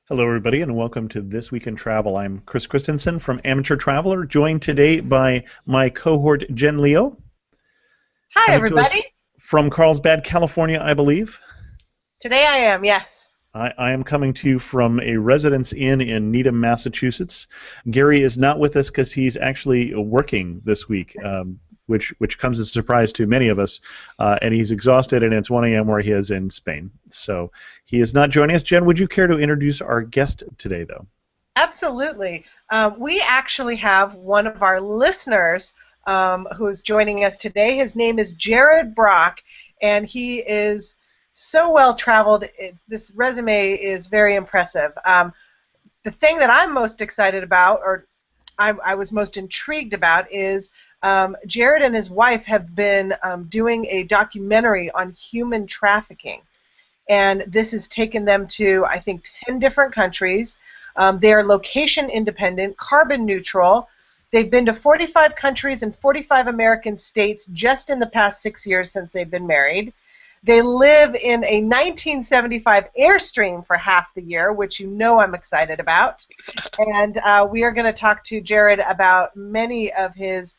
Hello, everybody, and welcome to This Week in Travel. I'm Chris Christensen from Amateur Traveler, joined today by my cohort, Jen Leo, Hi, coming to us everybody. from Carlsbad, California, I believe. Today I am, yes. I am coming to you from a residence inn in Needham, Massachusetts. Gary is not with us because he's actually working this week, which comes as a surprise to many of us, and he's exhausted, and it's 1 a.m. where he is in Spain. So he is not joining us. Jen, would you care to introduce our guest today, though? Absolutely. We actually have one of our listeners who is joining us today. His name is Jared Brock, and he is so well traveled. This resume is very impressive. The thing that I'm most excited about, or I was most intrigued about, is Jared and his wife have been doing a documentary on human trafficking. And this has taken them to, I think, 10 different countries. They are location independent, carbon neutral. They've been to 45 countries and 45 American states just in the past 6 years since they've been married. They live in a 1975 Airstream for half the year, which you know I'm excited about. And we are going to talk to Jared about many of his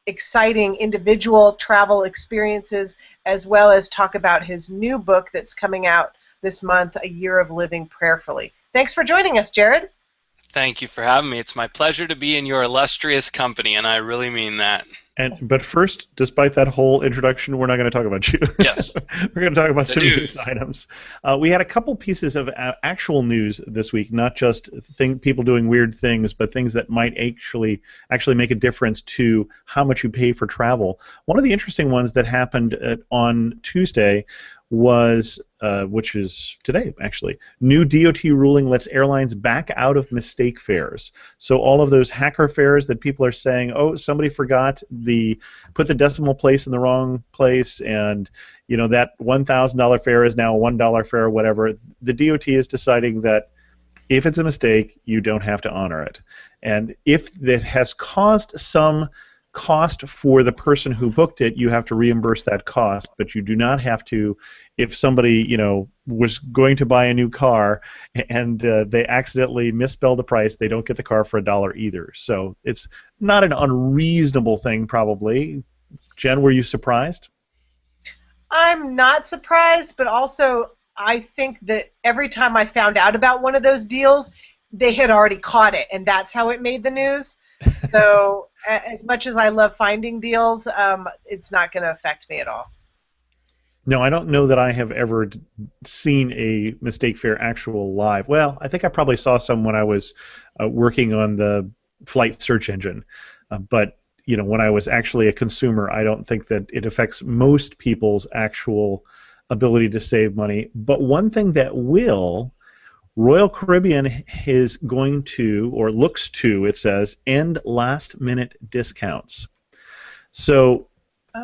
exciting individual travel experiences, as well as talk about his new book that's coming out this month, A Year of Living Prayerfully. Thanks for joining us, Jared. Thank you for having me. It's my pleasure to be in your illustrious company, and I really mean that. But first, despite that whole introduction, we're not going to talk about you. Yes. We're going to talk about The some news. news items. We had a couple pieces of actual news this week, not just people doing weird things, but things that might actually make a difference to how much you pay for travel. One of the interesting ones that happened on Tuesday was, which is today actually, new DOT ruling lets airlines back out of mistake fares. So all of those hacker fares that people are saying, oh, somebody forgot put the decimal place in the wrong place, and that $1,000 fare is now a $1 fare or whatever. The DOT is deciding that if it's a mistake, you don't have to honor it. And if it has caused some cost for the person who booked it, you have to reimburse that cost, but you do not have to if somebody was going to buy a new car and they accidentally misspelled the price. They don't get the car for $1 either. So it's not an unreasonable thing, probably. Jen, were you surprised? I'm not surprised, but also I think that every time I found out about one of those deals, they had already caught it, and that's how it made the news. So as much as I love finding deals, it's not going to affect me at all. No, I don't know that I have ever seen a mistake fare actual live. Well, I think I probably saw some when I was working on the flight search engine. But when I was actually a consumer, I don't think that it affects most people's actual ability to save money. But one thing that will, Royal Caribbean is going to, or looks to, it says, end last-minute discounts. So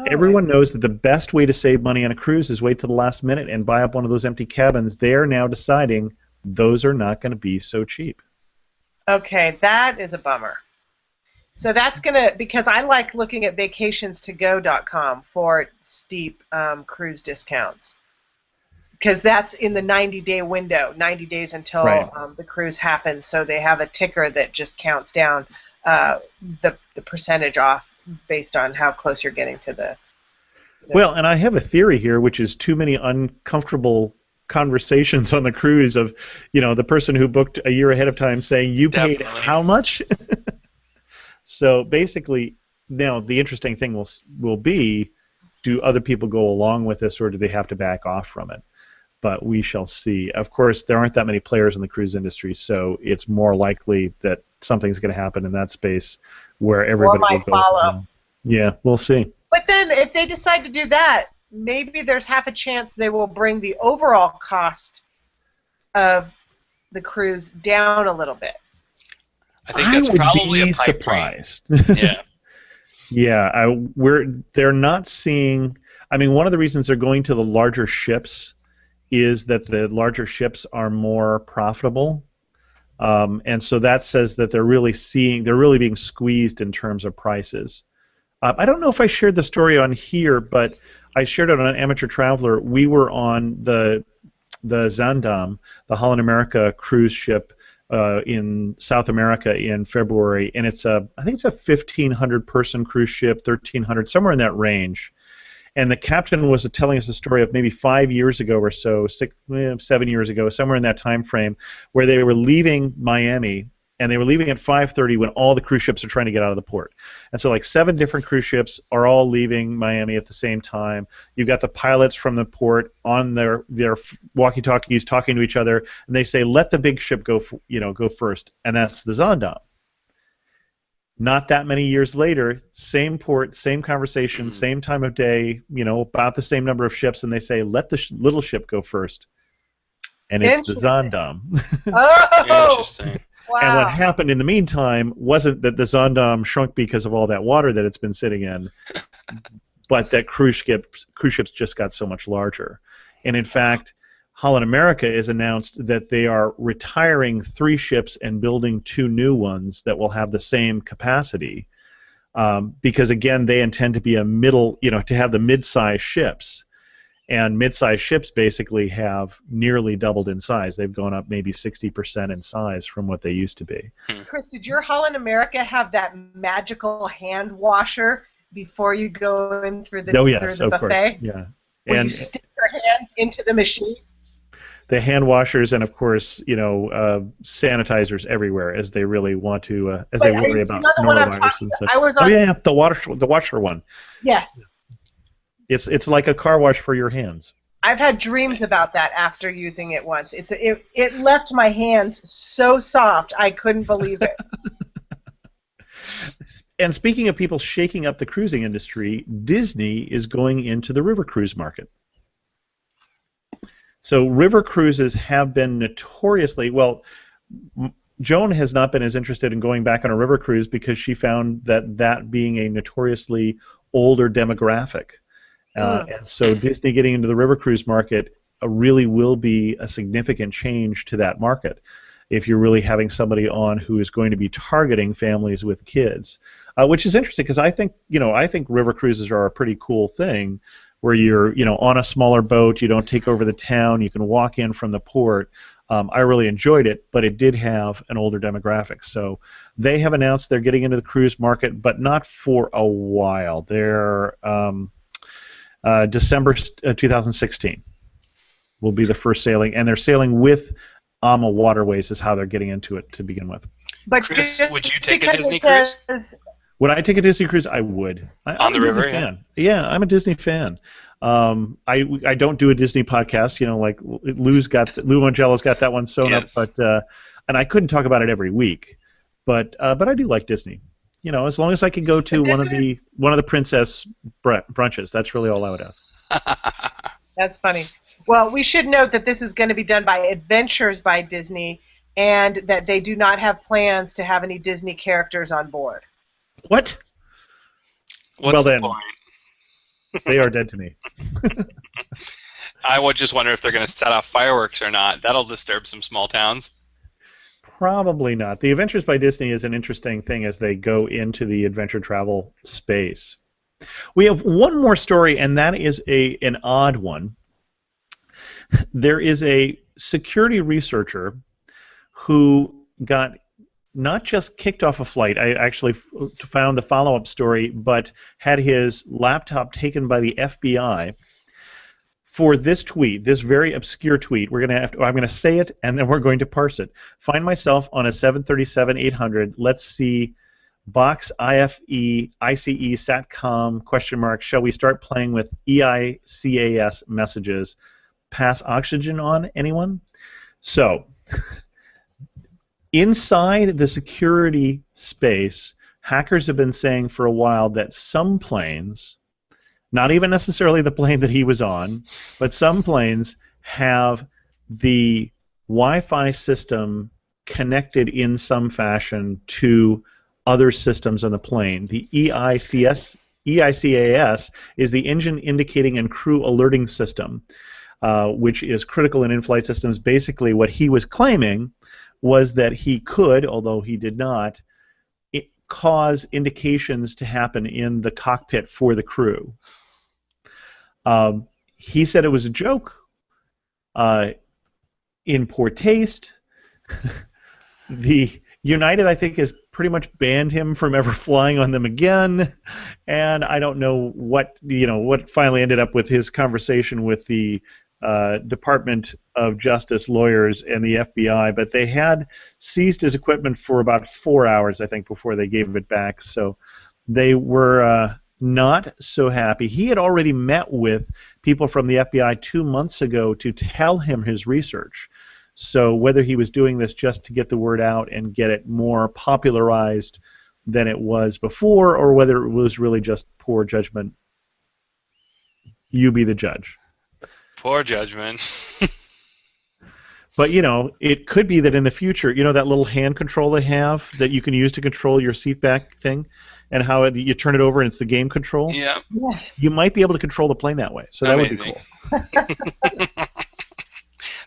everyone knows that the best way to save money on a cruise is wait till the last minute and buy up one of those empty cabins. They're now deciding those are not going to be so cheap. Okay, that is a bummer. So that's going to, because I like looking at vacationstogo.com for steep cruise discounts. Because that's in the 90-day window, 90 days until the cruise happens. So they have a ticker that just counts down the percentage off based on how close you're getting to the... Well, and I have a theory here, which is too many uncomfortable conversations on the cruise of, the person who booked a year ahead of time saying, you paid how much? So basically, now the interesting thing will be, do other people go along with this, or do they have to back off from it? But we shall see. Of course, there aren't that many players in the cruise industry, so it's more likely that something's going to happen in that space where everybody will go follow. Yeah, we'll see. But then if they decide to do that, maybe there's half a chance they will bring the overall cost of the cruise down a little bit. I think that's probably a pipe surprised. Yeah. Yeah, they're not seeing. I mean, one of the reasons they're going to the larger ships is that the larger ships are more profitable, and so that says that they're really being squeezed in terms of prices. I don't know if I shared the story on here, but I shared it on Amateur Traveler. We were on the the Zaandam, the Holland America cruise ship in South America in February, and I think it's a 1,500 person cruise ship, 1,300, somewhere in that range. And the captain was telling us a story of maybe 5 years ago or so, 7 years ago, somewhere in that time frame, where they were leaving Miami, and they were leaving at 5:30 when all the cruise ships are trying to get out of the port. And so like 7 different cruise ships are all leaving Miami at the same time. You've got the pilots from the port on their walkie-talkies talking to each other, and they say, let the big ship go first, and that's the Zaandam. Not that many years later, same port, same conversation, same time of day, about the same number of ships, and they say, let the little ship go first. And it's the Zaandam. Oh! Interesting. Wow. And what happened in the meantime wasn't that the Zaandam shrunk because of all that water that it's been sitting in, but that cruise ships just got so much larger. And in fact, Holland America has announced that they are retiring 3 ships and building 2 new ones that will have the same capacity, because again they intend to be to have the mid-sized ships, and mid-sized ships basically have nearly doubled in size. They've gone up maybe 60% in size from what they used to be. Chris, did your Holland America have that magical hand washer before you go in through the, yes, through the of buffet? course, yeah. Where you stick your hand into the machine? The hand washers and, of course, sanitizers everywhere as they really want to, as they worry about norovirus and stuff. The washer one. Yes. It's like a car wash for your hands. I've had dreams about that after using it once. It left my hands so soft I couldn't believe it. And speaking of people shaking up the cruising industry, Disney is going into the river cruise market. So river cruises have been notoriously, Joan has not been as interested in going back on a river cruise because she found that being a notoriously older demographic. And so Disney getting into the river cruise market really will be a significant change to that market if you're really having somebody on who is going to be targeting families with kids, which is interesting because I think river cruises are a pretty cool thing, where you're on a smaller boat, you don't take over the town, you can walk in from the port. I really enjoyed it, but it did have an older demographic. So they have announced they're getting into the cruise market, but not for a while. They're December 2016 will be the first sailing, and they're sailing with AMA Waterways is how they're getting into it to begin with. But Chris, would you take a Disney cruise? Would I take a Disney cruise? I would. On the river, fan. Yeah, I'm a Disney fan. I don't do a Disney podcast. Like Lou Mangello's got that one sewn up, but and I couldn't talk about it every week. But I do like Disney. As long as I can go to one of the princess brunches, that's really all I would ask. That's funny. Well, we should note that this is going to be done by Adventures by Disney, and that they do not have plans to have any Disney characters on board. What? What's the point? They are dead to me. I would just wonder if they're going to set off fireworks or not. That'll disturb some small towns. Probably not. The Adventures by Disney is an interesting thing as they go into the adventure travel space. We have one more story, and that is an odd one. There is a security researcher who got not just kicked off a flight. I actually found the follow-up story, but had his laptop taken by the FBI for this tweet, this very obscure tweet. I'm going to say it, and then we're going to parse it. Find myself on a 737-800. Let's see. Box IFE ICE SATCOM ? Shall we start playing with EICAS messages? Pass oxygen on, anyone? So inside the security space, hackers have been saying for a while that some planes, not even necessarily the plane that he was on, but some planes have the Wi-Fi system connected in some fashion to other systems on the plane. The EICAS is the Engine Indicating and Crew Alerting System, which is critical in in-flight systems. Basically, what he was claiming was that he could, although he did not, cause indications to happen in the cockpit for the crew. He said it was a joke. in poor taste. The United, I think, has pretty much banned him from ever flying on them again, and I don't know what finally ended up with his conversation with the Department of Justice lawyers and the FBI, but they had seized his equipment for about 4 hours, I think, before they gave it back. So they were not so happy. He had already met with people from the FBI 2 months ago to tell him his research. So whether he was doing this just to get the word out and get it more popularized than it was before, or whether it was really just poor judgment, you be the judge. Poor judgment. But, it could be that in the future, that little hand control they have that you can use to control your seat back thing, and how you turn it over and it's the game control? Yeah. Yes. You might be able to control the plane that way, so that Amazing. would be cool.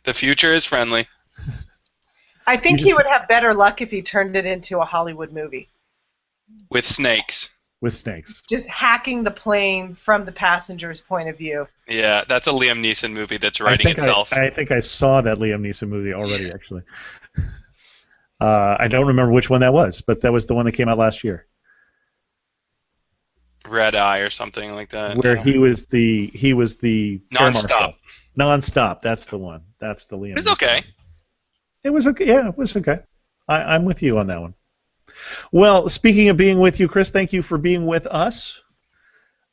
The future is friendly. I think he would have better luck if he turned it into a Hollywood movie. With snakes. With snakes. Just hacking the plane from the passenger's point of view. Yeah, that's a Liam Neeson movie that's writing itself. I think I saw that Liam Neeson movie already, actually. I don't remember which one that was, but that was the one that came out last year. Red Eye or something like that. Where he was the Non-stop. Non-stop. That's the one. That's the Liam. It was okay. It was okay. Yeah, it was okay. I'm with you on that one. Well, speaking of being with you, Chris, thank you for being with us.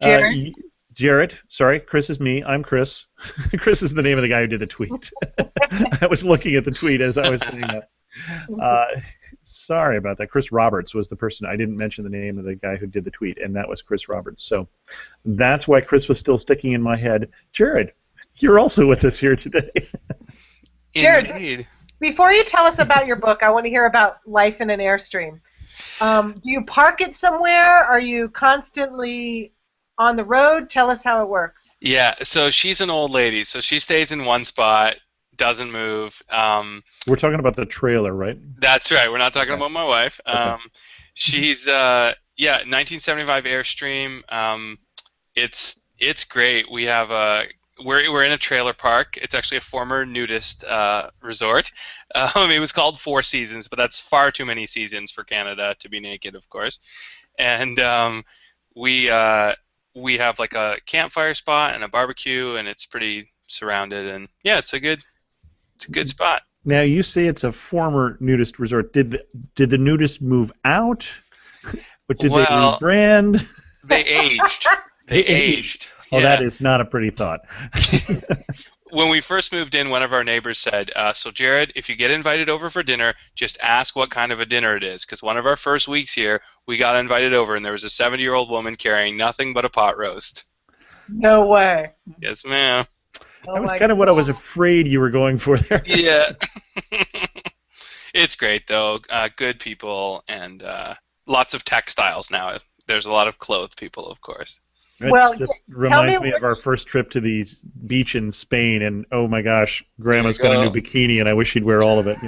Jared? Jared. Sorry, Chris is me. I'm Chris. Chris is the name of the guy who did the tweet. I was looking at the tweet as I was saying that. Sorry about that. Chris Roberts was the person. I didn't mention the name of the guy who did the tweet, and that was Chris Roberts. So that's why Chris was still sticking in my head. Jared, you're also with us here today. Jared, Indeed. Before you tell us about your book, I want to hear about life in an Airstream. Do you park it somewhere? Are you constantly on the road? Tell us how it works. Yeah, so she's an old lady, so she stays in one spot, doesn't move. We're talking about the trailer, right? That's right. We're not talking about my wife. Okay. She's 1975 Airstream. It's great. We have we're in a trailer park. It's actually a former nudist resort. It was called Four Seasons, but that's far too many seasons for Canada to be naked, of course. And we have like a campfire spot and a barbecue, and it's pretty surrounded. And yeah, it's a good spot. Now you say it's a former nudist resort. Did the nudists move out? But did they rebrand? They aged. They aged. Oh, Yeah. that is not a pretty thought. When we first moved in, one of our neighbors said, so Jared, if you get invited over for dinner, just ask what kind of a dinner it is. Because one of our first weeks here, we got invited over, and there was a 70-year-old woman carrying nothing but a pot roast. No way. Yes, ma'am. Oh That was my kind of what I God. was afraid you were going for there. Yeah. It's great, though. Good people and lots of textiles now. There's a lot of clothed people, of course. It Well, just tell reminds me me of our first trip to the beach in Spain, and oh my gosh, Grandma's There you got a go. new bikini, and I wish she'd wear all of it.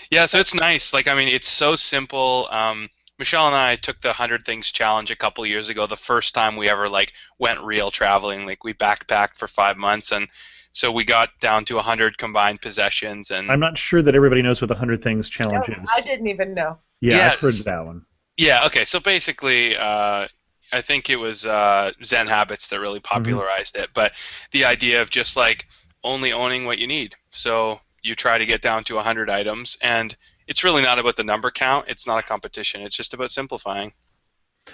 Yeah, so it's nice. Like, I mean, it's so simple. Michelle and I took the 100 Things Challenge a couple years ago, the first time we ever, went real traveling. Like, we backpacked for 5 months, and so we got down to 100 combined possessions. And I'm not sure that everybody knows what the 100 Things No, Challenge is. I didn't even know. Yeah, I've heard Yes. that one. Yeah, okay, so basically, I think it was Zen Habits that really popularized it, but the idea of just, only owning what you need. So you try to get down to 100 items, and it's really not about the number count. It's not a competition. It's just about simplifying.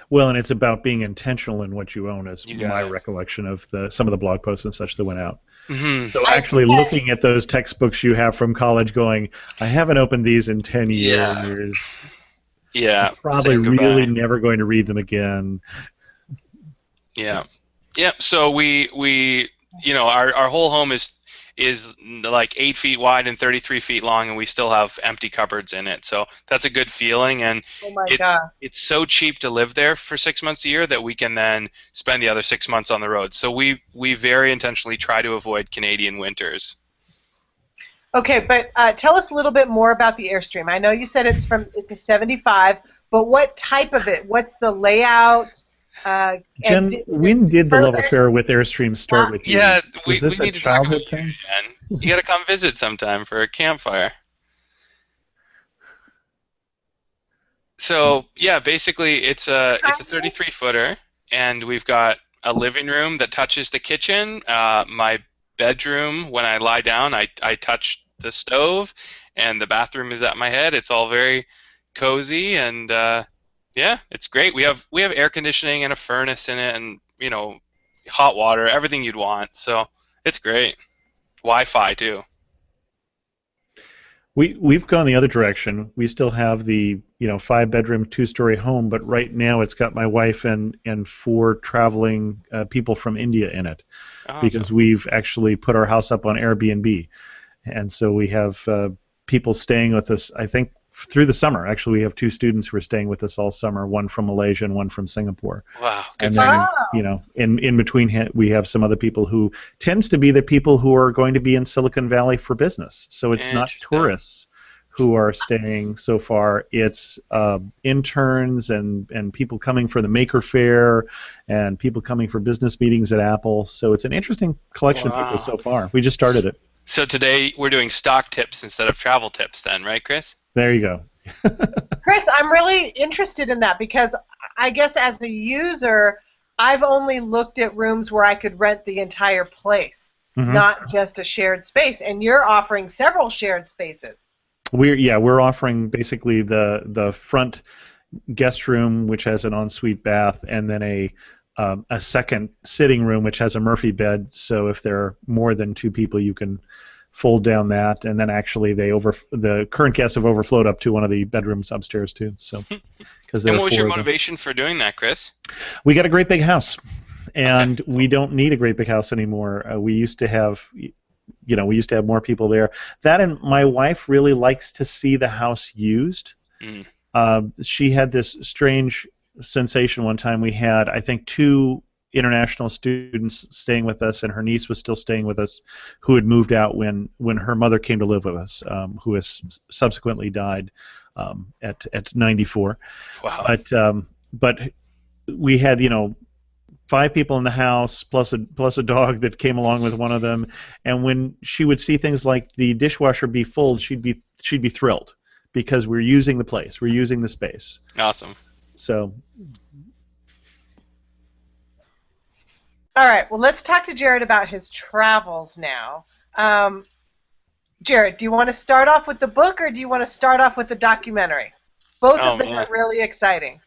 Well, and it's about being intentional in what you own, as You got my it. recollection of some of the blog posts and such that went out. Mm-hmm. So actually looking at those textbooks you have from college going, I haven't opened these in 10 Yeah. years. Yeah. Probably say goodbye. really never going to read them again. Yeah. Yeah. So we our whole home is like 8 feet wide and 33 feet long, and we still have empty cupboards in it. So that's a good feeling, and Oh my God. it's so cheap to live there for 6 months a year that we can then spend the other 6 months on the road. So we very intentionally try to avoid Canadian winters. Okay, but tell us a little bit more about the Airstream. I know you said it's a 75, but what type of it? What's the layout? And Jen, when did the love further, affair with Airstream start with you? Yeah, Was we this a need to talk about childhood you thing? again. You got to come visit sometime for a campfire. So yeah, basically it's a 33 footer, and we've got a living room that touches the kitchen. My bedroom, when I lie down, I touch the stove, and the bathroom is at my head. It's all very cozy, and yeah, it's great. We have air conditioning and a furnace in it, and hot water, everything you'd want. So it's great. Wi-Fi too. We've gone the other direction. We still have the 5 bedroom 2-story home, but right now it's got my wife and 4 traveling people from India in it Awesome. because we've actually put our house up on Airbnb, and so we have people staying with us. I think through the summer. Actually, we have 2 students who are staying with us all summer. One from Malaysia and one from Singapore. Wow, good And for you. then in between we have some other people who tends to be the people who are going to be in Silicon Valley for business. So it's not Interesting. tourists who are staying so far. It's interns and people coming for the Maker Fair and people coming for business meetings at Apple. So it's an interesting collection of people Wow. so far. We just started it. So today we're doing stock tips instead of travel tips then, right, Chris? There you go. Chris, I'm really interested in that because I guess as a user, I've only looked at rooms where I could rent the entire place, Mm-hmm. not just a shared space. And you're offering several shared spaces. We're offering basically the front guest room, which has an ensuite bath, and then a second sitting room, which has a Murphy bed. So if there are more than 2 people, you can fold down that, and then actually the current guests have overflowed up to one of the bedrooms upstairs too. So because there And are what was 4 your of them. motivation for doing that, Chris? We got a great big house, Okay. and we don't need a great big house anymore. We used to have. We used to have more people there. That and my wife really likes to see the house used. Mm. She had this strange sensation one time. We had, I think, 2 international students staying with us, and her niece was still staying with us, who had moved out when her mother came to live with us, who has subsequently died at 94. Wow. But we had 5 people in the house plus a dog that came along with one of them, and when she would see things like the dishwasher be full, she'd be thrilled because we're using the place, we're using the space. Awesome. So All right, well, let's talk to Jared about his travels now. Jared, do you want to start off with the book or do you want to start off with the documentary? Both Oh of them man. are really exciting.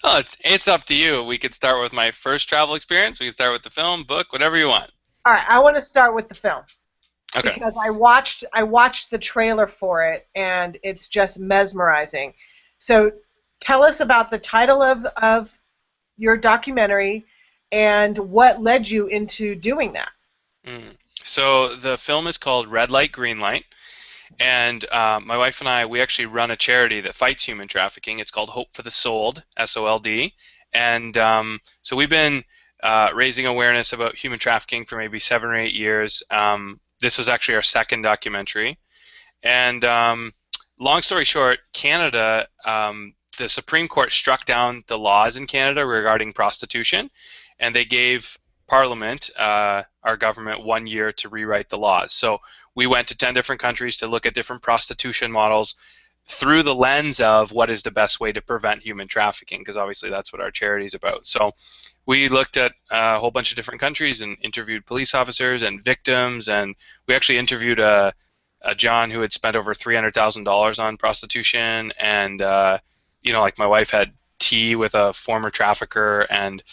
Oh, it's up to you. We could start with my first travel experience. We could start with the film, book, whatever you want. All right, I want to start with the film. Okay. Because I watched the trailer for it and it's just mesmerizing. So tell us about the title of your documentary and what led you into doing that. So the film is called Red Light, Green Light, and my wife and I, we actually run a charity that fights human trafficking. It's called Hope for the Sold, SOLD, and so we've been raising awareness about human trafficking for maybe 7 or 8 years. This was actually our second documentary, and long story short, Canada, the Supreme Court struck down the laws in Canada regarding prostitution, and they gave Parliament, our government, 1 year to rewrite the laws. So we went to 10 different countries to look at different prostitution models through the lens of what is the best way to prevent human trafficking, because obviously that's what our charity is about. So we looked at a whole bunch of different countries and interviewed police officers and victims, and we actually interviewed a John who had spent over $300,000 on prostitution, and like my wife had tea with a former trafficker, and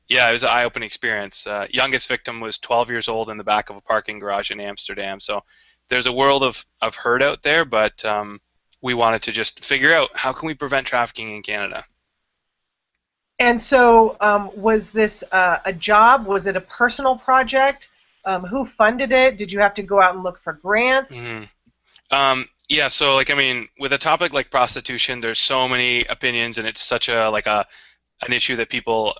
yeah, it was an eye-opening experience. Youngest victim was 12 years old in the back of a parking garage in Amsterdam. So there's a world of hurt out there, but we wanted to just figure out how can we prevent trafficking in Canada. And so was this a job? Was it a personal project? Who funded it? Did you have to go out and look for grants? Mm-hmm. Yeah, so with a topic like prostitution, there's so many opinions, and it's such an issue that people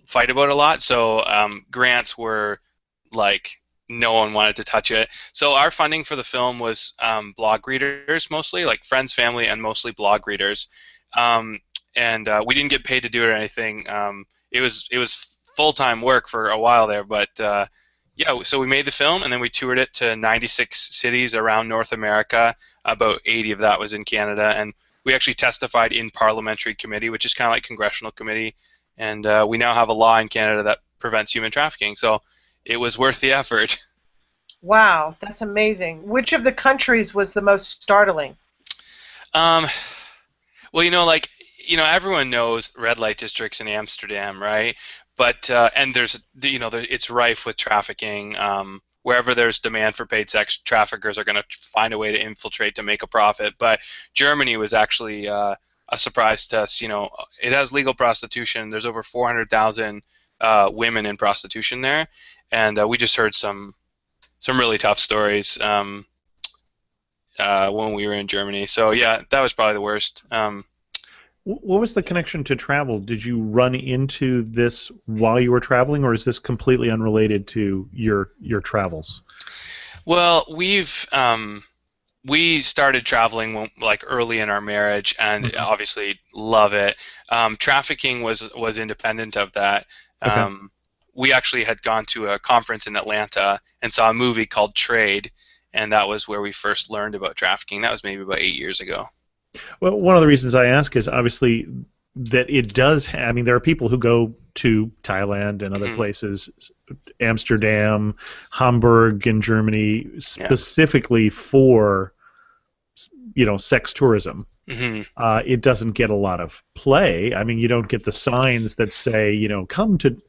fight about a lot. So grants were no one wanted to touch it. So our funding for the film was blog readers mostly, like friends, family, and mostly blog readers. And we didn't get paid to do it or anything. it was full-time work for a while there, but yeah, so we made the film and then we toured it to 96 cities around North America. About 80 of that was in Canada, and we actually testified in parliamentary committee, which is kind of like congressional committee, and we now have a law in Canada that prevents human trafficking. So it was worth the effort. Wow, that's amazing. Which of the countries was the most startling? Um, well, everyone knows red light districts in Amsterdam, right? But and it's rife with trafficking. Wherever there's demand for paid sex, traffickers are going to find a way to infiltrate to make a profit. But Germany was actually a surprise to us. It has legal prostitution. There's over 400,000 women in prostitution there, and we just heard some really tough stories when we were in Germany. So yeah, that was probably the worst. What was the connection to travel? Did you run into this while you were traveling, or is this completely unrelated to your travels? Well, we started traveling like early in our marriage, and obviously love it. Trafficking was independent of that. Okay. We actually had gone to a conference in Atlanta and saw a movie called Trade, and that was where we first learned about trafficking. That was maybe about 8 years ago. Well, one of the reasons I ask is obviously that it does. I mean, there are people who go to Thailand and other places, Amsterdam, Hamburg, in Germany, specifically for sex tourism. It doesn't get a lot of play. I mean, you don't get the signs that say, come to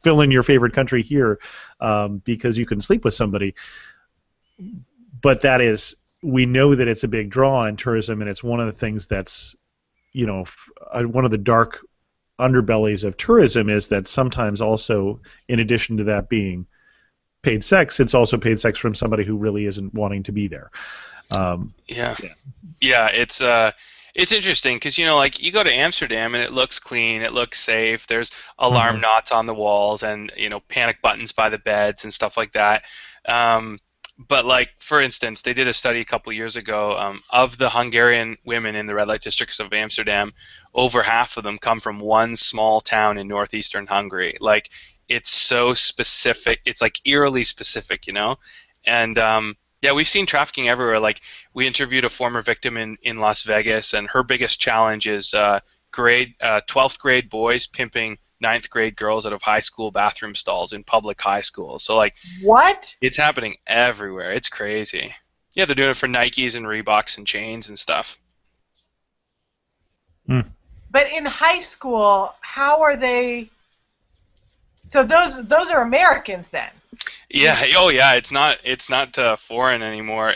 fill in your favorite country here because you can sleep with somebody. But we know that it's a big draw in tourism, and it's one of the things that's, one of the dark underbellies of tourism is that sometimes also, in addition to that being paid sex, it's also paid sex from somebody who really isn't wanting to be there. Yeah, it's interesting because you go to Amsterdam and it looks clean, it looks safe. There's alarm knots on the walls and panic buttons by the beds and stuff like that. But for instance, they did a study a couple years ago of the Hungarian women in the red light districts of Amsterdam. Over half of them come from one small town in northeastern Hungary. It's so specific. It's eerily specific, And yeah, we've seen trafficking everywhere. We interviewed a former victim in Las Vegas, and her biggest challenge is 12th grade boys pimping 9th grade girls out of high school bathroom stalls in public high schools. So what? It's happening everywhere. It's crazy. Yeah, they're doing it for Nikes and Reeboks and chains and stuff. But in high school, how are they? So those are Americans then. Yeah. Oh yeah. It's not foreign anymore.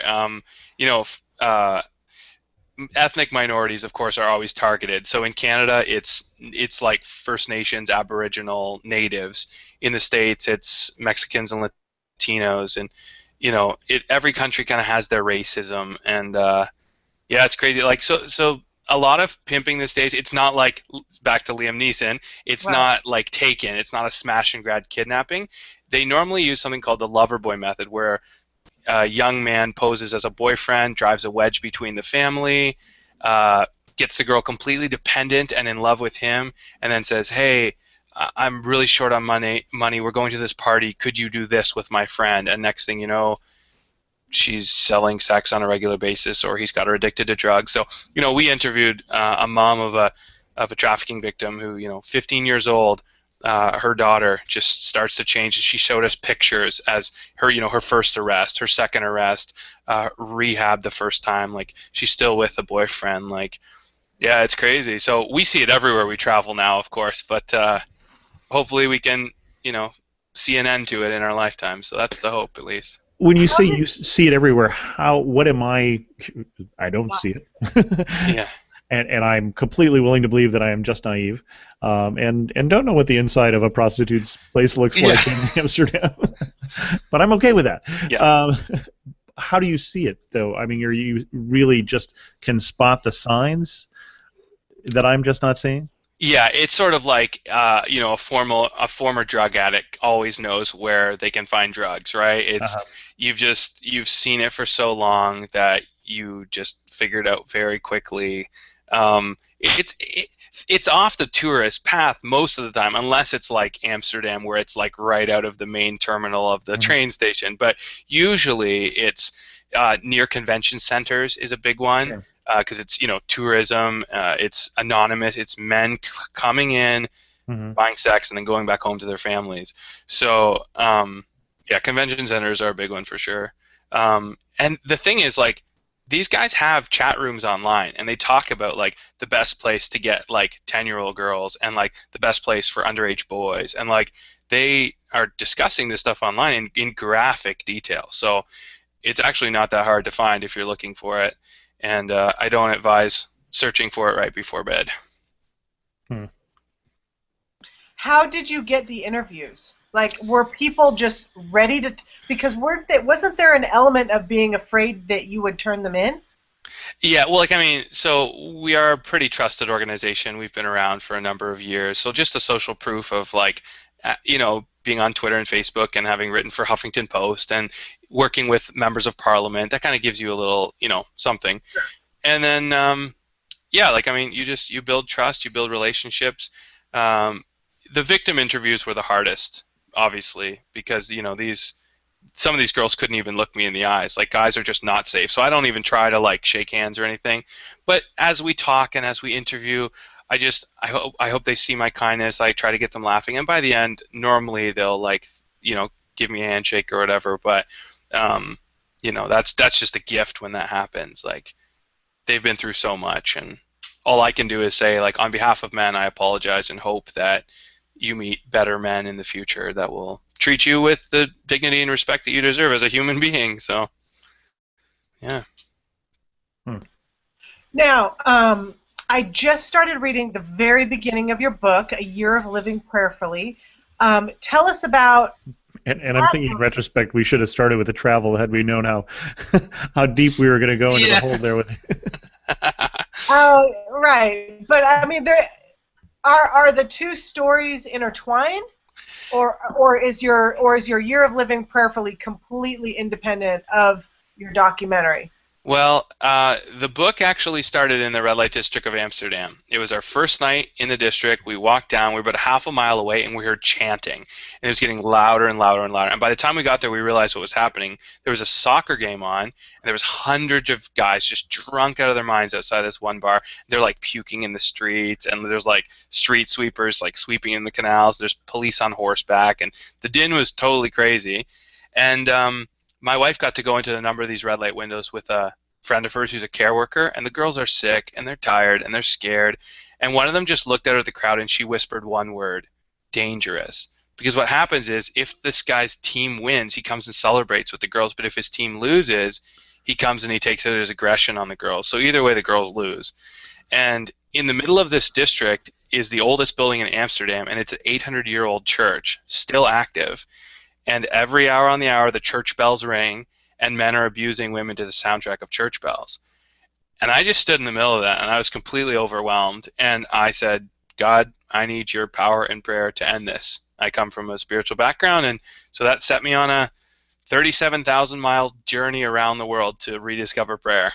Ethnic minorities, of course, are always targeted. So in Canada, it's like First Nations, Aboriginal, Natives. In the States, it's Mexicans and Latinos, and every country kind of has their racism, and yeah, it's crazy. So a lot of pimping these days, it's not back to Liam Neeson. It's not like Taken. It's not a smash and grab kidnapping. They normally use something called the lover boy method, where a young man poses as a boyfriend, drives a wedge between the family, gets the girl completely dependent and in love with him, and then says, hey, I'm really short on money. We're going to this party. Could you do this with my friend? And next thing you know, she's selling sex on a regular basis, or he's got her addicted to drugs. So, we interviewed a mom of a trafficking victim who, 15 years old, her daughter just starts to change. She showed us pictures as her, her first arrest, her second arrest, rehab the first time. She's still with a boyfriend. Yeah, it's crazy. So we see it everywhere we travel now, of course, but hopefully we can, see an end to it in our lifetime. So that's the hope, at least. When you say you see it everywhere, what am I don't see it. Yeah. And I'm completely willing to believe that I am just naive, and don't know what the inside of a prostitute's place looks like in Amsterdam. But I'm okay with that. Yeah. How do you see it, though? I mean, you really just can spot the signs that I'm just not seeing? Yeah, it's sort of like a former drug addict always knows where they can find drugs, right? It's you've seen it for so long that you just figured out very quickly It's off the tourist path most of the time, unless it's like Amsterdam, where it's like right out of the main terminal of the train station. But usually it's near convention centers is a big one, because it's tourism. It's anonymous. It's men coming in, buying sex, and then going back home to their families. So yeah, convention centers are a big one for sure. And the thing is, like, these guys have chat rooms online, and they talk about like the best place to get like 10-year-old girls, and like the best place for underage boys, and like they are discussing this stuff online in graphic detail. So it's actually not that hard to find if you're looking for it, and I don't advise searching for it right before bed. How did you get the interviews? Like, were people just ready to? Because wasn't there an element of being afraid that you would turn them in? Yeah, well, like, I mean, so we are a pretty trusted organization. We've been around for a number of years. So just the social proof of, like, being on Twitter and Facebook and having written for Huffington Post and working with members of Parliament, that kind of gives you a little, something. Sure. And then, yeah, like, I mean, you build trust, you build relationships. The victim interviews were the hardest, obviously, because some of these girls couldn't even look me in the eyes. Like, guys are just not safe, so I don't even try to like shake hands or anything. But as we talk and as we interview, I hope they see my kindness. I try to get them laughing, and by the end, normally they'll like give me a handshake or whatever. But that's just a gift when that happens. Like, they've been through so much, and all I can do is say, like, on behalf of men, I apologize and hope that you meet better men in the future that will treat you with the dignity and respect that you deserve as a human being. So, yeah. Now, I just started reading the very beginning of your book, A Year of Living Prayerfully. Tell us about... And I'm thinking in retrospect, we should have started with the travel had we known how deep we were going to go into the hole there with... Oh, right. But, I mean, are the two stories intertwined? Or is your Year of Living Prayerfully completely independent of your documentary? Well, the book actually started in the red light district of Amsterdam. It was our first night in the district. We walked down. We were about half a mile away, and we heard chanting. And it was getting louder and louder and louder. And by the time we got there, we realized what was happening. There was a soccer game on, and there was hundreds of guys just drunk out of their minds outside this one bar. They're like puking in the streets, and there's like street sweepers like sweeping in the canals. There's police on horseback, and the din was totally crazy. And my wife got to go into a number of these red light windows with a friend of hers who's a care worker, and the girls are sick, and they're tired, and they're scared. And one of them just looked out at the crowd, and she whispered one word: dangerous. Because what happens is, if this guy's team wins, he comes and celebrates with the girls, but if his team loses, he comes and he takes out his aggression on the girls. So either way, the girls lose. And in the middle of this district is the oldest building in Amsterdam, and it's an 800-year-old church, still active. And every hour on the hour, the church bells ring, and men are abusing women to the soundtrack of church bells. And I just stood in the middle of that, and I was completely overwhelmed. And I said, God, I need your power and prayer to end this. I come from a spiritual background, and so that set me on a 37,000-mile journey around the world to rediscover prayer.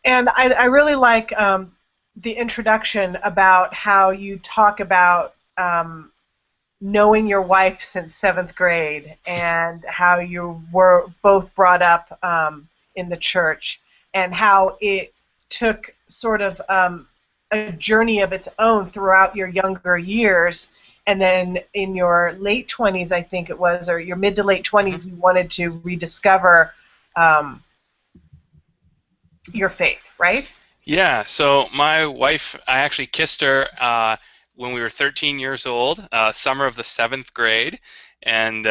And I really like the introduction about how you talk about knowing your wife since 7th grade, and how you were both brought up in the church, and how it took sort of a journey of its own throughout your younger years, and then in your late 20s, I think it was, or your mid to late 20s, you wanted to rediscover your faith, right? Yeah, so my wife, I actually kissed her when we were 13 years old, summer of the 7th grade, and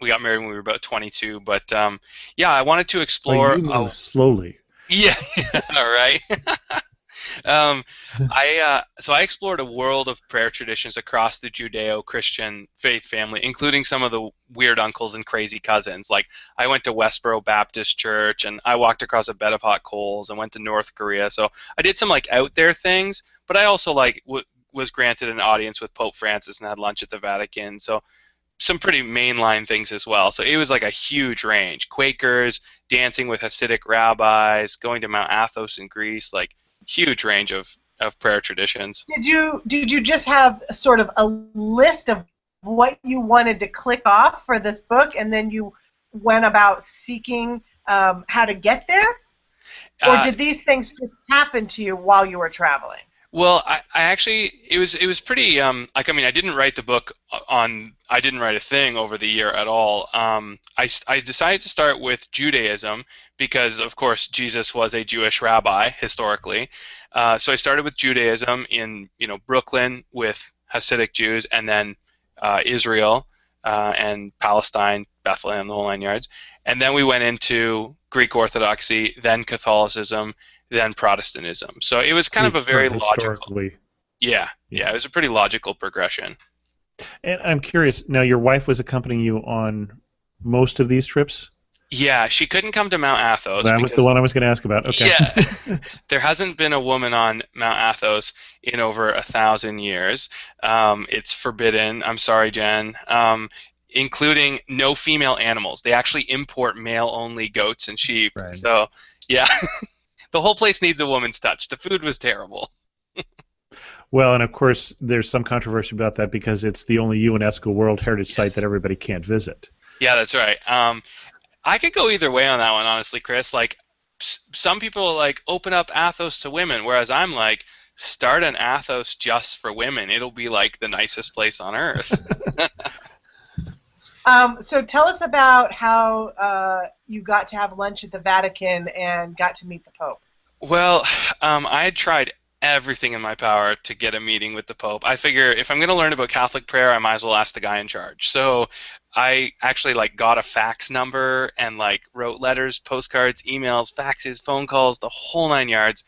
we got married when we were about 22. But yeah, I wanted to explore. Oh, you move slowly. Yeah, all right. So I explored a world of prayer traditions across the Judeo-Christian faith family, including some of the weird uncles and crazy cousins. Like, I went to Westboro Baptist Church, and I walked across a bed of hot coals, and went to North Korea. So I did some like out there things, but I also like was granted an audience with Pope Francis and had lunch at the Vatican. So some pretty mainline things as well. So it was like a huge range. Quakers, dancing with Hasidic rabbis, going to Mount Athos in Greece, like huge range of prayer traditions. Did you just have sort of a list of what you wanted to click off for this book, and then you went about seeking how to get there? Or did these things just happen to you while you were traveling? Well, I actually, it was pretty, like, I mean, I didn't write the book I didn't write a thing over the year at all. I decided to start with Judaism because, of course, Jesus was a Jewish rabbi historically. So I started with Judaism in, Brooklyn with Hasidic Jews, and then Israel and Palestine, Bethlehem, the whole 9 yards. And then we went into Greek Orthodoxy, then Catholicism, then Protestantism. So it was kind of a very logical. Yeah, it was a pretty logical progression. And I'm curious, now your wife was accompanying you on most of these trips? Yeah, she couldn't come to Mount Athos. That was the one I was going to ask about. Okay. Yeah, there hasn't been a woman on Mount Athos in over 1,000 years. It's forbidden. I'm sorry, Jen. Including no female animals. They actually import male-only goats and sheep. Right. So, yeah, the whole place needs a woman's touch. The food was terrible. Well, and of course, there's some controversy about that because it's the only UNESCO World Heritage Site that everybody can't visit. Yeah, that's right. I could go either way on that one, honestly, Chris. Like, some people like open up Athos to women, whereas I'm like, start an Athos just for women. It'll be like the nicest place on earth. So tell us about how you got to have lunch at the Vatican and got to meet the Pope. Well, I had tried everything in my power to get a meeting with the Pope. I figure if I'm going to learn about Catholic prayer, I might as well ask the guy in charge. So I actually got a fax number and wrote letters, postcards, emails, faxes, phone calls, the whole 9 yards.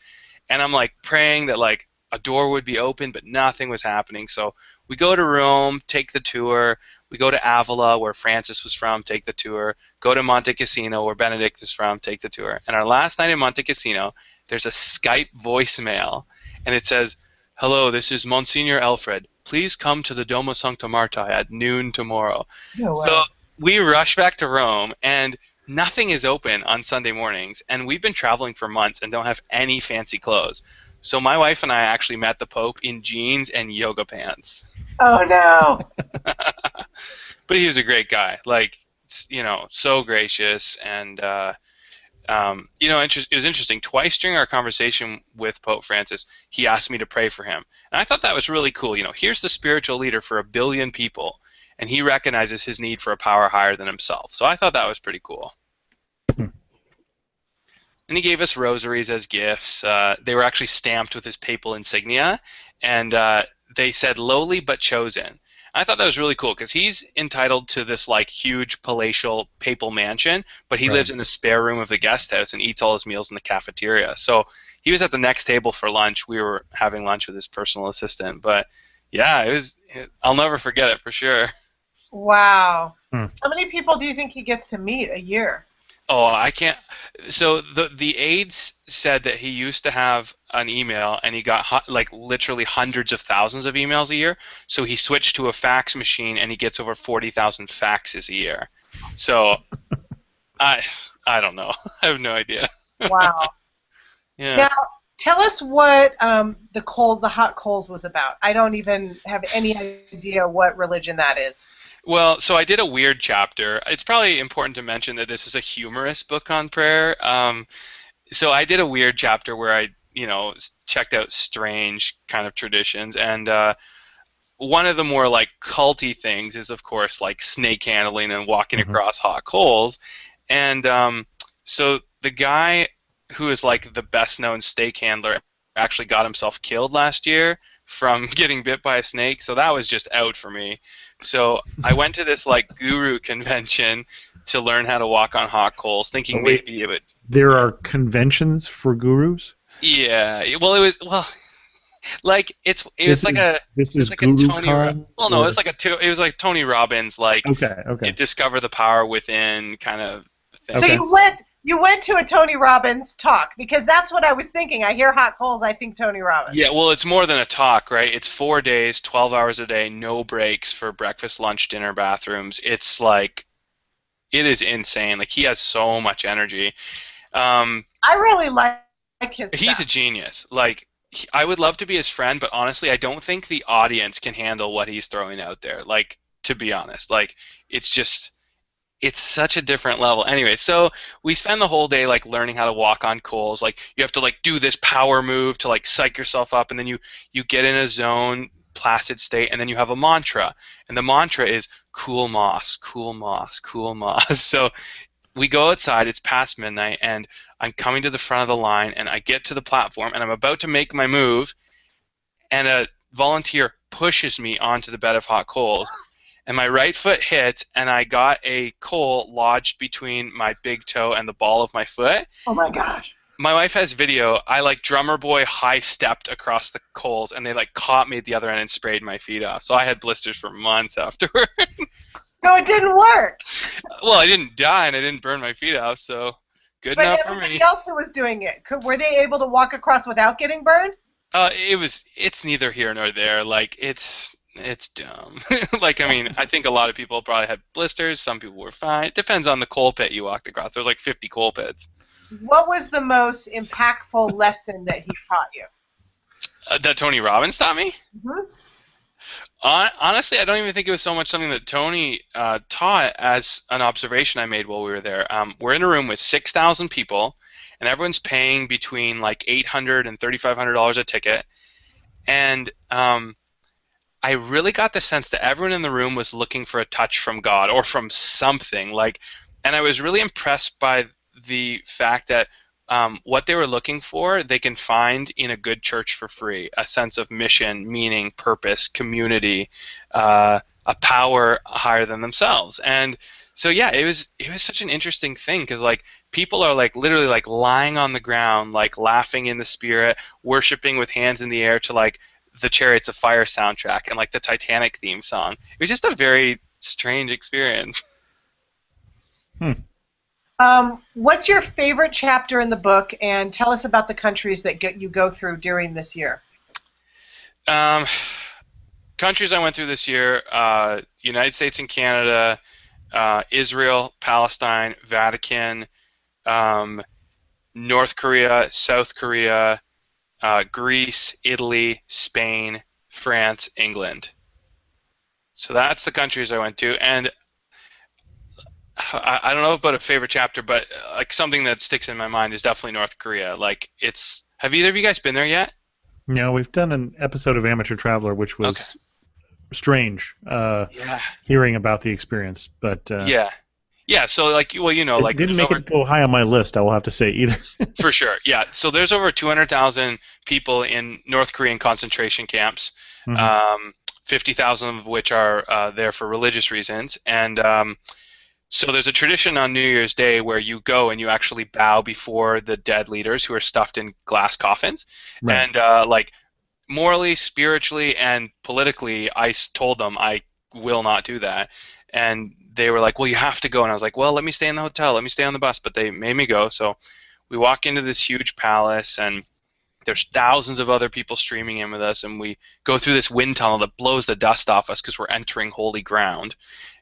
And I'm praying that a door would be open, but nothing was happening. So we go to Rome, take the tour. We go to Avila, where Francis was from, take the tour. Go to Monte Cassino, where Benedict is from, take the tour. And our last night in Monte Cassino, there's a Skype voicemail, and it says, "Hello, this is Monsignor Alfred. Please come to the Domo Sancta Marta at noon tomorrow." No way. So we rush back to Rome, and nothing is open on Sunday mornings. And we've been traveling for months and don't have any fancy clothes. So my wife and I actually met the Pope in jeans and yoga pants. Oh, no. But he was a great guy. So gracious. And, it was interesting. Twice during our conversation with Pope Francis, he asked me to pray for him. And I thought that was really cool. Here's the spiritual leader for 1 billion people, and he recognizes his need for a power higher than himself. So I thought that was pretty cool. And he gave us rosaries as gifts. They were actually stamped with his papal insignia, and they said "lowly but chosen." I thought that was really cool because he's entitled to this huge palatial papal mansion, but he lives in a spare room of the guest house and eats all his meals in the cafeteria. So he was at the next table for lunch. We were having lunch with his personal assistant. But yeah, I'll never forget it for sure. Wow. How many people do you think he gets to meet a year? Oh, I can't. So the aides said that he used to have an email, and he got literally hundreds of thousands of emails a year. So he switched to a fax machine, and he gets over 40,000 faxes a year. So I don't know. I have no idea. Wow. Yeah. Now tell us what the hot coals was about. I don't even have any idea what religion that is. Well, so I did a weird chapter. It's probably important to mention that this is a humorous book on prayer. So I did a weird chapter where I, checked out strange kind of traditions. And one of the more culty things is, of course, snake handling and walking across hot coals. And so the guy who is the best known snake handler actually got himself killed last year from getting bit by a snake. So that was just out for me. So I went to this guru convention to learn how to walk on hot coals, thinking maybe it would. There are conventions for gurus? Yeah. Well, it was it was like a Tony. Well, no, it was Tony Robbins okay. Discover the power within kind of thing. So You went to a Tony Robbins talk, because that's what I was thinking. I hear hot coals, I think Tony Robbins. Yeah, well, it's more than a talk, right? It's 4 days, 12 hours a day, no breaks for breakfast, lunch, dinner, bathrooms. It's like, it is insane. Like, he has so much energy. I really like his He's stuff. a genius. Like, I would love to be his friend, but honestly, I don't think the audience can handle what he's throwing out there. Like, to be honest, like, it's just, it's such a different level. Anyway, so we spend the whole day like learning how to walk on coals. Like, you have to like do this power move to like psych yourself up, and then you get in a zone, placid state, and then you have a mantra, and the mantra is cool moss, cool moss, cool moss. So we go outside, it's past midnight, and I'm coming to the front of the line, and I get to the platform, and I'm about to make my move, and a volunteer pushes me onto the bed of hot coals, and my right foot hit, and I got a coal lodged between my big toe and the ball of my foot. Oh my gosh. My wife has video. I like drummer boy high stepped across the coals, and they like caught me at the other end and sprayed my feet off. So I had blisters for months afterward. No, it didn't work. Well, I didn't die and I didn't burn my feet off, so good But enough for everybody me. else who was doing it, were they able to walk across without getting burned? It's neither here nor there. Like, it's dumb. Like, I mean, I think a lot of people probably had blisters. Some people were fine. It depends on the coal pit you walked across. There was like 50 coal pits. What was the most impactful lesson that he taught you? That Tony Robbins taught me? Mm-hmm. Honestly, I don't even think it was so much something that Tony taught as an observation I made while we were there. We're in a room with 6,000 people, and everyone's paying between like $800 and $3,500 a ticket. And I really got the sense that everyone in the room was looking for a touch from God or from something. Like, and I was really impressed by the fact that what they were looking for, they can find in a good church for free. A sense of mission, meaning, purpose, community, a power higher than themselves. And so yeah, it was such an interesting thing, because like people are like literally like lying on the ground, like laughing in the spirit, worshiping with hands in the air to like the Chariots of Fire soundtrack and like the Titanic theme song. It was just a very strange experience. What's your favorite chapter in the book, and tell us about the countries that you go through during this year? Countries I went through this year: United States and Canada, Israel, Palestine, Vatican, North Korea, South Korea, Greece, Italy, Spain, France, England. So that's the countries I went to, and I don't know about a favorite chapter, but like something that sticks in my mind is definitely North Korea. Like, it's, have either of you guys been there yet? No, we've done an episode of Amateur Traveler, which was strange. Hearing about the experience, but yeah. So like, well, you know, it like didn't make it go high on my list. I will have to say either. For sure, yeah. So there's over 200,000 people in North Korean concentration camps. 50,000 of which are there for religious reasons, and so there's a tradition on New Year's Day where you go and you actually bow before the dead leaders who are stuffed in glass coffins. Right. And like morally, spiritually, and politically, I told them I will not do that. And they were like, well, you have to go. And I was like, well, let me stay in the hotel. Let me stay on the bus. But they made me go. So we walk into this huge palace, and there's thousands of other people streaming in with us. And we go through this wind tunnel that blows the dust off us because we're entering holy ground.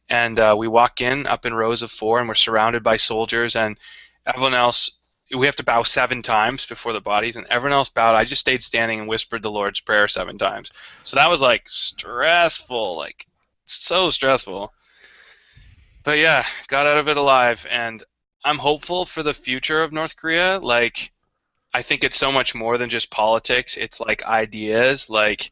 And we walk in up in rows of 4, and we're surrounded by soldiers, and everyone else, we have to bow 7 times before the bodies, and everyone else bowed. I just stayed standing and whispered the Lord's Prayer 7 times. So that was like stressful, like so stressful. But yeah, got out of it alive, and I'm hopeful for the future of North Korea. Like, I think it's so much more than just politics. It's like ideas, like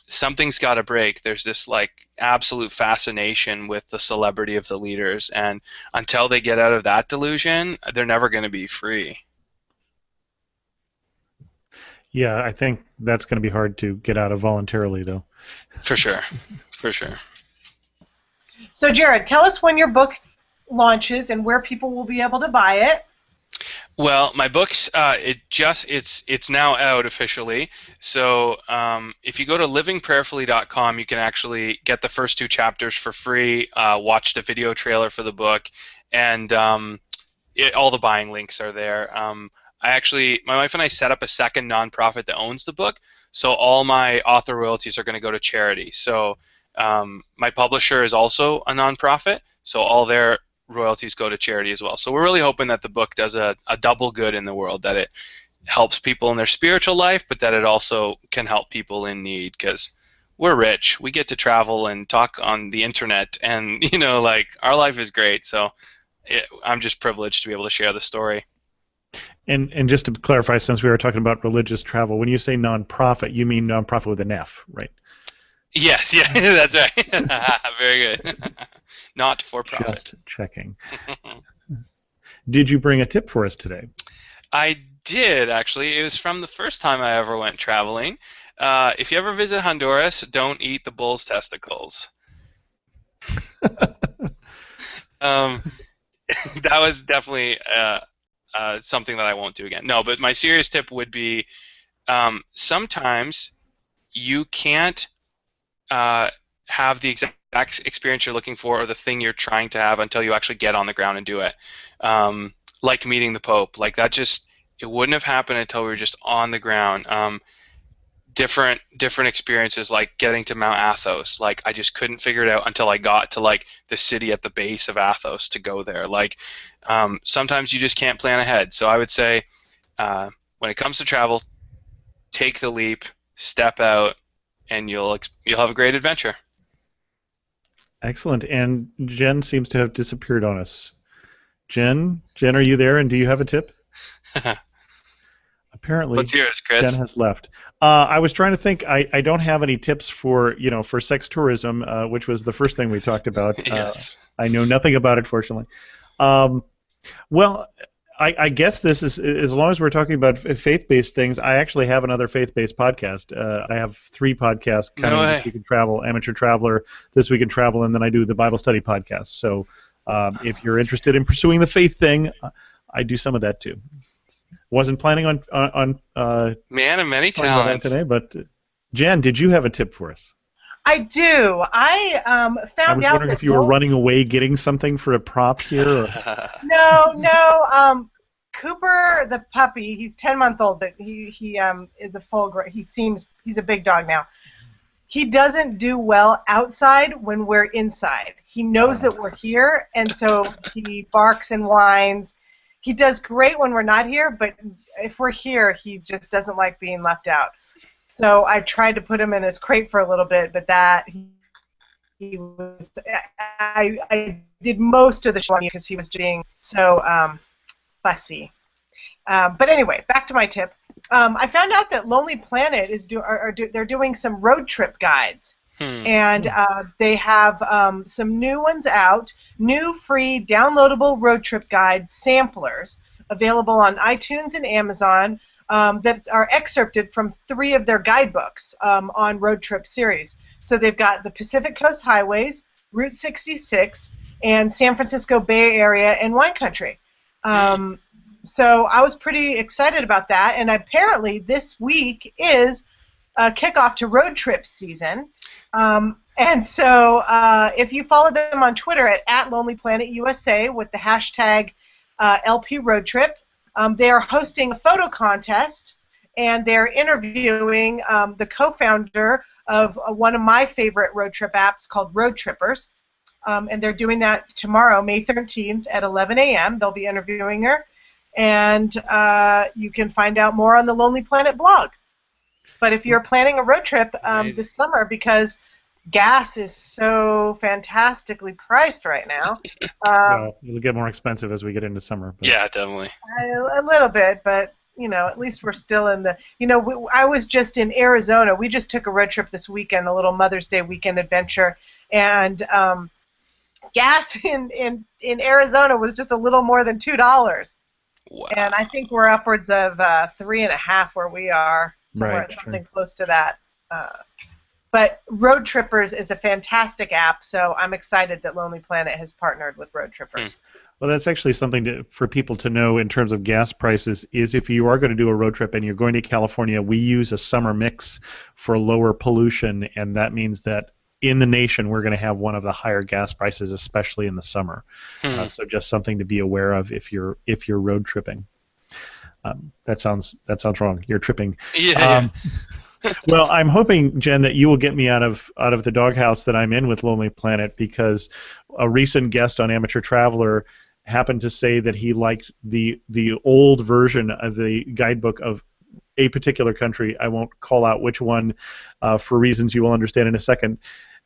something's got to break. There's this like absolute fascination with the celebrity of the leaders, and until they get out of that delusion, they're never going to be free. Yeah, I think that's going to be hard to get out of voluntarily, though. For sure, for sure. So Jared, tell us when your book launches and where people will be able to buy it. Well, my book's it's now out officially. So if you go to livingprayerfully.com, you can actually get the first 2 chapters for free. Watch the video trailer for the book, and all the buying links are there. My wife and I set up a second nonprofit that owns the book, so all my author royalties are going to go to charity. So my publisher is also a nonprofit, so all their royalties go to charity as well. So we're really hoping that the book does a double good in the world, that it helps people in their spiritual life, but that it also can help people in need, because we're rich. We get to travel and talk on the internet, and like, our life is great. So I'm just privileged to be able to share the story. And just to clarify, since we were talking about religious travel, when you say nonprofit, you mean nonprofit with an F, right? Yes, yeah, that's right. Very good. Not for profit. Just checking. Did you bring a tip for us today? I did, actually. It was from the first time I ever went traveling. If you ever visit Honduras, don't eat the bull's testicles. That was definitely something that I won't do again. No, but my serious tip would be, sometimes you can't have the exact experience you're looking for or the thing you're trying to have until you actually get on the ground and do it. Like meeting the Pope. Like, that just, it wouldn't have happened until we were just on the ground. Different experiences, like getting to Mount Athos. Like, I just couldn't figure it out until I got to, like, the city at the base of Athos to go there. Like, sometimes you just can't plan ahead. So I would say, when it comes to travel, take the leap, step out, and you'll have a great adventure. Excellent. And Jen seems to have disappeared on us. Jen, are you there? And do you have a tip? Apparently, what's yours, Chris? Jen has left. I was trying to think. I don't have any tips for sex tourism, which was the first thing we talked about. Yes. I know nothing about it, fortunately. Well, I guess this is, as long as we're talking about faith-based things, I actually have another faith-based podcast. I have 3 podcasts, This Week in Travel, Amateur Traveler, This Week in Travel, and then I do the Bible Study podcast. So if you're interested in pursuing the faith thing, I do some of that too. Wasn't planning on man of many talking about that talents today, but Jen, did you have a tip for us? I do. I found out. I was wondering if you were running away getting something for a prop here. Or... No. Cooper, the puppy, he's 10-month old, but he is a he's a big dog now. He doesn't do well outside when we're inside. He knows that we're here, and so he barks and whines. He does great when we're not here, but if we're here, he just doesn't like being left out. So I tried to put him in his crate for a little bit, but he was. I did most of the showing because he was being so fussy. But anyway, back to my tip. I found out that Lonely Planet they're doing some road trip guides, and they have some new ones out, new free downloadable road trip guide samplers available on iTunes and Amazon. That are excerpted from 3 of their guidebooks on road trip series. So they've got the Pacific Coast Highways, Route 66, and San Francisco Bay Area and Wine Country. So I was pretty excited about that, and apparently this week is a kickoff to road trip season. And so if you follow them on Twitter at LonelyPlanetUSA with the hashtag LP Road Trip, they are hosting a photo contest, and they're interviewing the co-founder of one of my favorite road trip apps called Road Trippers, and they're doing that tomorrow, May 13th at 11 a.m. They'll be interviewing her, and you can find out more on the Lonely Planet blog. But if you're planning a road trip this summer, because gas is so fantastically priced right now. Well, it'll get more expensive as we get into summer. But. Yeah, definitely. A little bit, but at least we're still in the. I was just in Arizona. We just took a road trip this weekend, a little Mother's Day weekend adventure, and gas in Arizona was just a little more than $2. Wow. And I think we're upwards of 3.5 where we are, right, something close to that. But Road Trippers is a fantastic app, so I'm excited that Lonely Planet has partnered with Road Trippers. Well, that's actually something for people to know in terms of gas prices, is if you are going to do a road trip and you're going to California, we use a summer mix for lower pollution, and that means that in the nation, we're going to have one of the higher gas prices, especially in the summer. So just something to be aware of if you're road tripping. That sounds wrong. You're tripping. Yeah. Well, I'm hoping, Jen, that you will get me out of the doghouse that I'm in with Lonely Planet, because a recent guest on Amateur Traveler happened to say that he liked the old version of the guidebook of a particular country. I won't call out which one for reasons you will understand in a second,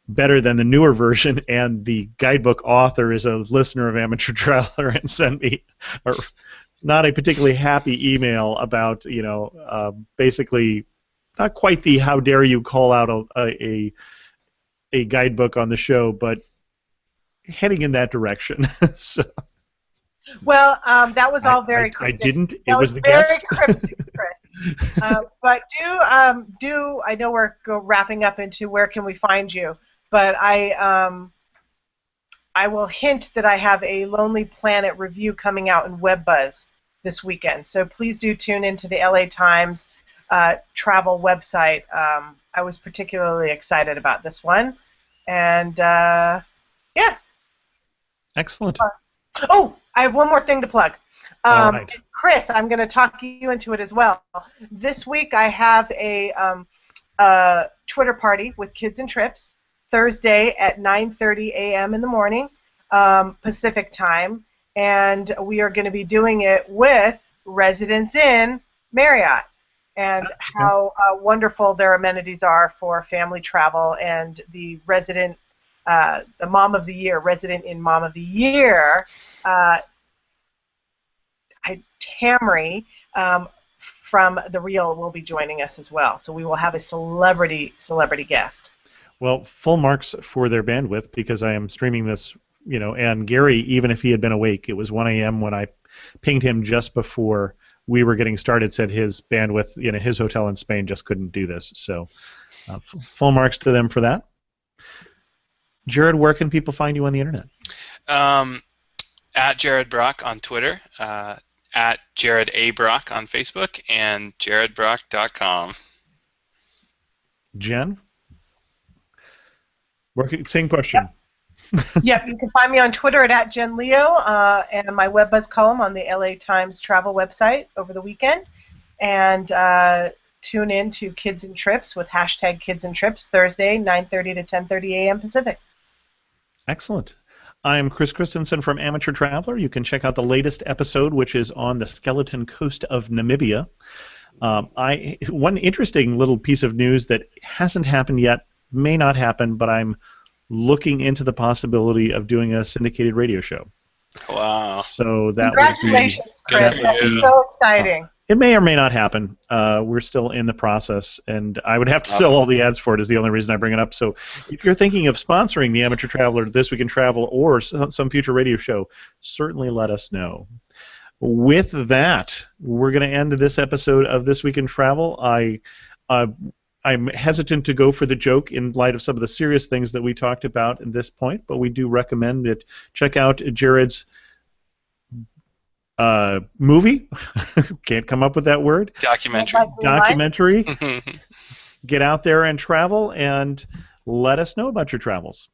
better than the newer version, and the guidebook author is a listener of Amateur Traveler and sent me not a particularly happy email about, basically not quite the how dare you call out a guidebook on the show, but heading in that direction. So, well, that was all very cryptic. I didn't. It that was the very guest. Cryptic, Chris. But do I know we're wrapping up into where can we find you? But I will hint that I have a Lonely Planet review coming out in WebBuzz this weekend. So please do tune into the LA Times travel website. I was particularly excited about this one, and yeah. Excellent. Oh, I have one more thing to plug. All right. Chris, I'm going to talk you into it as well. This week I have a Twitter party with Kids and Trips, Thursday at 9:30 a.m. in the morning, Pacific time, and we are going to be doing it with Residence Inn Marriott, and how wonderful their amenities are for family travel, and the resident, the Mom of the Year, Resident Inn Mom of the Year, Tamry from The Real will be joining us as well. So we will have a celebrity guest. Well, full marks for their bandwidth, because I am streaming this, and Gary, even if he had been awake, it was 1 a.m. when I pinged him just before we were getting started, said his bandwidth, his hotel in Spain just couldn't do this. So full marks to them for that. Jared, where can people find you on the internet? At Jared Brock on Twitter, at Jared A. Brock on Facebook, and jaredbrock.com. Jen? Same question. Yep, you can find me on Twitter at @JenLeo, and my WebBuzz column on the LA Times travel website over the weekend. And tune in to Kids and Trips with hashtag Kids and Trips, Thursday, 9:30 to 10:30 a.m. Pacific. Excellent. I'm Chris Christensen from Amateur Traveler. You can check out the latest episode, which is on the Skeleton Coast of Namibia. One interesting little piece of news that hasn't happened yet, may not happen, but I'm looking into the possibility of doing a syndicated radio show. Wow. So that Congratulations, Chris. That is so exciting. It may or may not happen. We're still in the process, and I would have to sell all the ads for it is the only reason I bring it up. So if you're thinking of sponsoring the Amateur Traveler, This Week in Travel, or some future radio show, certainly let us know. With that, we're going to end this episode of This Week in Travel. I'm hesitant to go for the joke in light of some of the serious things that we talked about at this point, but we do recommend it. Check out Jared's movie. Can't come up with that word. Documentary. Get out there and travel, and let us know about your travels.